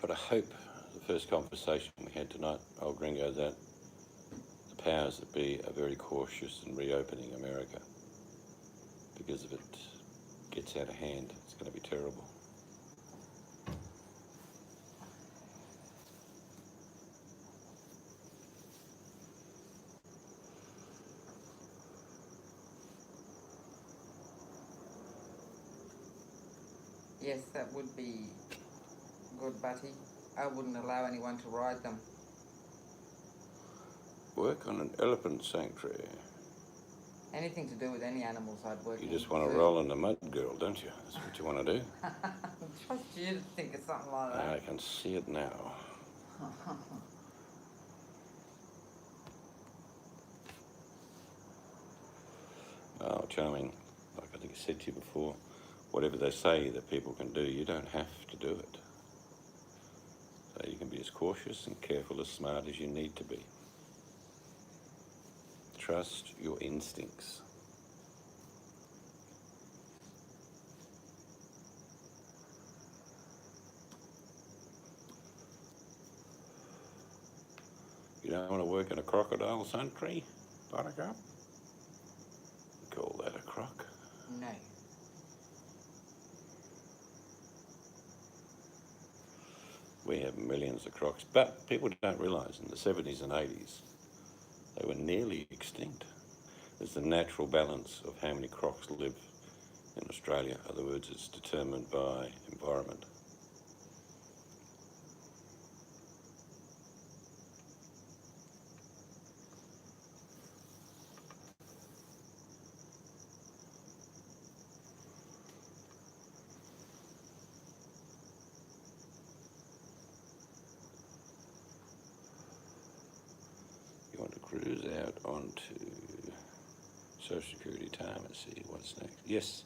But I hope the first conversation we had tonight, old gringo, that the powers that be are very cautious in reopening America. Because if it gets out of hand, it's going to be terrible. Yes, that would be good, Butty. I wouldn't allow anyone to ride them. Work on an elephant sanctuary. Anything to do with any animals, I'd work. You just want to roll in the mud, girl, don't you? That's what you want to do. Trust you to think of something like that. I can see it now. Oh, charming. Like I think I said to you before, whatever they say that people can do, you don't have to do it. So you can be as cautious and careful, as smart as you need to be. Trust your instincts. You don't want to work in a crocodile sanctuary, Buttercup? Call that a croc? No. We have millions of crocs, but people don't realise in the 70s and 80s, they were nearly extinct. is the natural balance of how many crocs live in Australia. In other words, it's determined by environment. You want to cruise out onto Social Security time and see what's next. Yes,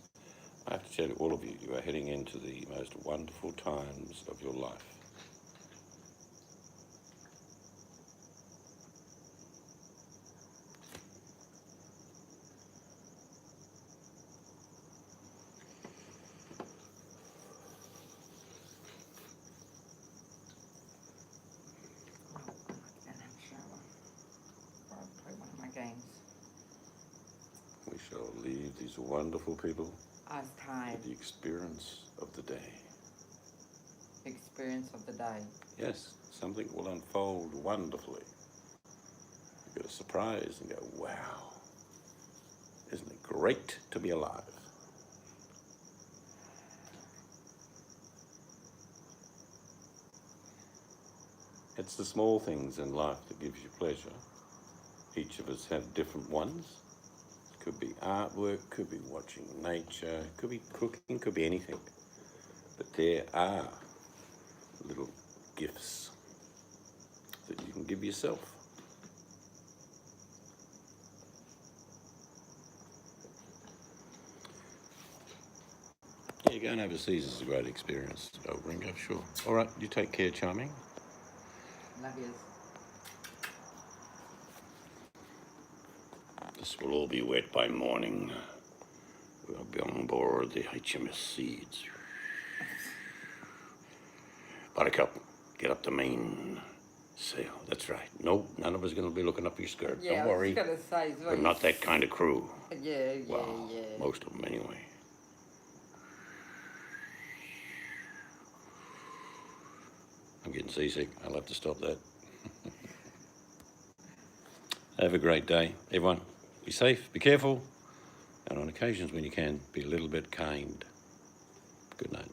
I have to tell all of you, you are heading into the most wonderful times of your life. And have a shower. I'll play one of my games. We shall leave these wonderful people I was tired. with the experience of the day. Experience of the day. Yes, something will unfold wonderfully. You get a surprise and go, wow, isn't it great to be alive? It's the small things in life that gives you pleasure. Each of us have different ones. Could be artwork, could be watching nature, could be cooking, could be anything. But there are little gifts that you can give yourself. Yeah, going overseas is a great experience, Ringo, sure. All right, you take care, Charming. Love yous. This will all be wet by morning. We'll be on board the HMS Seeds. Buttercup, get up the main sail. That's right. No, none of us are going to be looking up your skirt. Yeah, Don't worry. I was just going to say. We're not that kind of crew. Yeah. Well, most of them anyway. I'm getting seasick. I'll have to stop that. Have a great day, everyone. Be safe, be careful, and on occasions when you can, be a little bit kind. Good night.